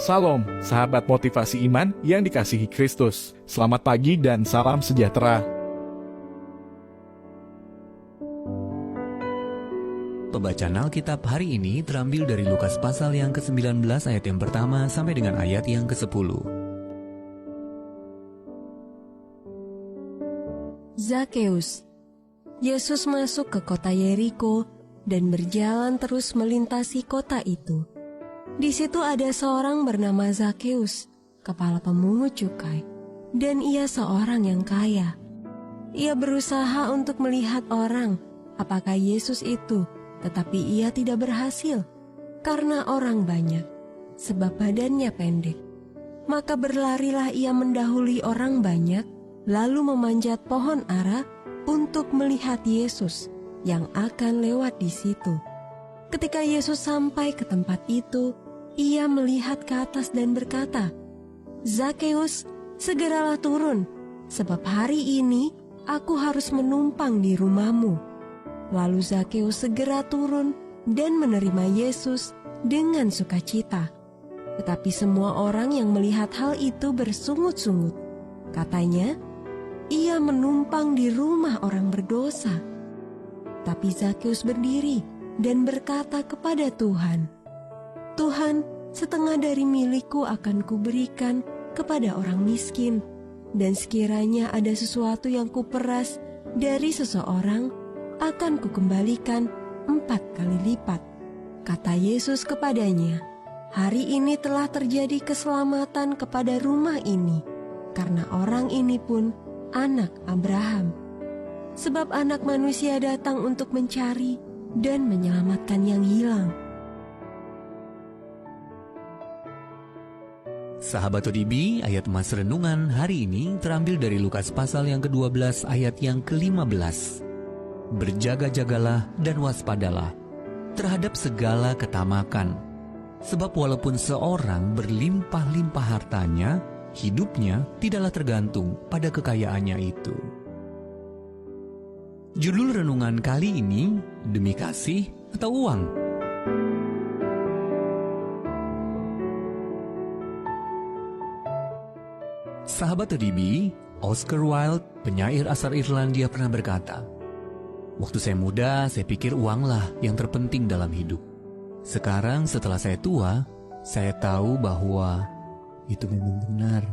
Salam, sahabat motivasi iman yang dikasihi Kristus. Selamat pagi dan salam sejahtera. Pembacaan Alkitab hari ini terambil dari Lukas pasal yang ke-19 ayat yang pertama sampai dengan ayat yang ke-10. Zakeus. Yesus masuk ke kota Yeriko dan berjalan terus melintasi kota itu. Di situ ada seorang bernama Zakeus, kepala pemungut cukai, dan ia seorang yang kaya. Ia berusaha untuk melihat orang, apakah Yesus itu, tetapi ia tidak berhasil, karena orang banyak, sebab badannya pendek. Maka berlarilah ia mendahului orang banyak, lalu memanjat pohon ara untuk melihat Yesus yang akan lewat di situ. Ketika Yesus sampai ke tempat itu, ia melihat ke atas dan berkata, "Zakeus, segeralah turun, sebab hari ini aku harus menumpang di rumahmu." Lalu Zakeus segera turun dan menerima Yesus dengan sukacita. Tetapi semua orang yang melihat hal itu bersungut-sungut. Katanya, ia menumpang di rumah orang berdosa. Tapi Zakeus berdiri dan berkata kepada Tuhan, "Tuhan, setengah dari milikku akan kuberikan kepada orang miskin, dan sekiranya ada sesuatu yang kuperas dari seseorang, akan kukembalikan 4 kali lipat." Kata Yesus kepadanya, "Hari ini telah terjadi keselamatan kepada rumah ini, karena orang ini pun anak Abraham. Sebab Anak Manusia datang untuk mencari dan menyelamatkan yang hilang." Sahabat ODB, ayat emas renungan hari ini terambil dari Lukas pasal yang ke-12 ayat yang ke-15. Berjaga-jagalah dan waspadalah terhadap segala ketamakan, sebab walaupun seorang berlimpah-limpah hartanya, hidupnya tidaklah tergantung pada kekayaannya itu. Judul renungan kali ini, demi kasih atau uang? Sahabat ODB, Oscar Wilde, penyair asal Irlandia pernah berkata, "Waktu saya muda, saya pikir uanglah yang terpenting dalam hidup. Sekarang setelah saya tua, saya tahu bahwa itu memang benar."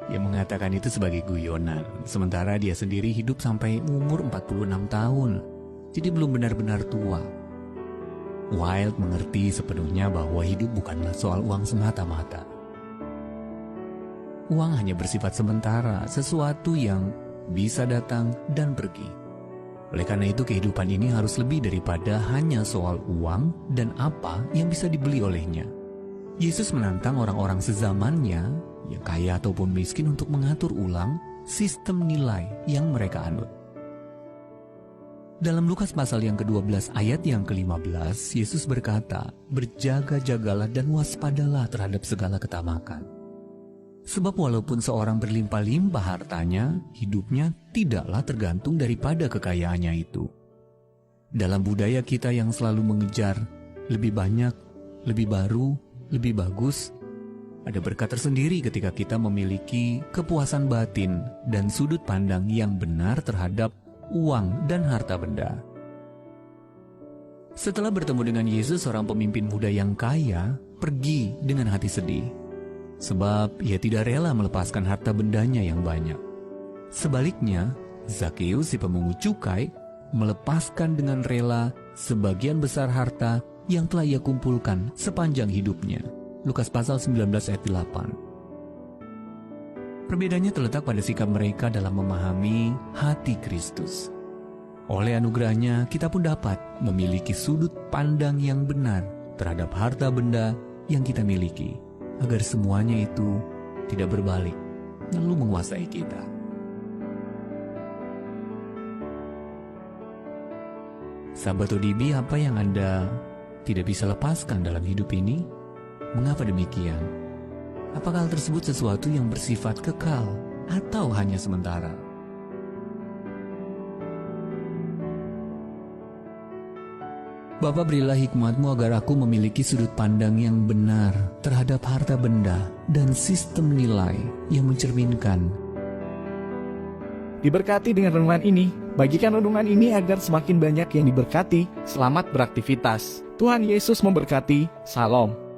Dia mengatakan itu sebagai guyonan, sementara dia sendiri hidup sampai umur 46 tahun, jadi belum benar-benar tua. Wilde mengerti sepenuhnya bahwa hidup bukanlah soal uang semata-mata. Uang hanya bersifat sementara, sesuatu yang bisa datang dan pergi. Oleh karena itu, kehidupan ini harus lebih daripada hanya soal uang dan apa yang bisa dibeli olehnya. Yesus menantang orang-orang sezamannya, yang kaya ataupun miskin, untuk mengatur ulang sistem nilai yang mereka anut. Dalam Lukas pasal yang ke-12 ayat yang ke-15, Yesus berkata, "Berjaga-jagalah dan waspadalah terhadap segala ketamakan. Sebab walaupun seorang berlimpah-limpah hartanya, hidupnya tidaklah tergantung daripada kekayaannya itu." Dalam budaya kita yang selalu mengejar lebih banyak, lebih baru, lebih bagus, ada berkat tersendiri ketika kita memiliki kepuasan batin dan sudut pandang yang benar terhadap uang dan harta benda. Setelah bertemu dengan Yesus, seorang pemimpin muda yang kaya pergi dengan hati sedih, sebab ia tidak rela melepaskan harta bendanya yang banyak. Sebaliknya, Zakeus si pemungut cukai melepaskan dengan rela sebagian besar harta yang telah ia kumpulkan sepanjang hidupnya. Lukas pasal 19 ayat 8. Perbedaannya terletak pada sikap mereka dalam memahami hati Kristus. Oleh anugerahnya, kita pun dapat memiliki sudut pandang yang benar terhadap harta benda yang kita miliki, agar semuanya itu tidak berbalik lalu menguasai kita. Sahabat ODB, apa yang Anda tidak bisa lepaskan dalam hidup ini? Mengapa demikian? Apakah hal tersebut sesuatu yang bersifat kekal atau hanya sementara? Bapa, berilah hikmat-Mu agar aku memiliki sudut pandang yang benar terhadap harta benda dan sistem nilai yang mencerminkan. Diberkati dengan renungan ini, bagikan renungan ini agar semakin banyak yang diberkati. Selamat beraktivitas. Tuhan Yesus memberkati. Salam.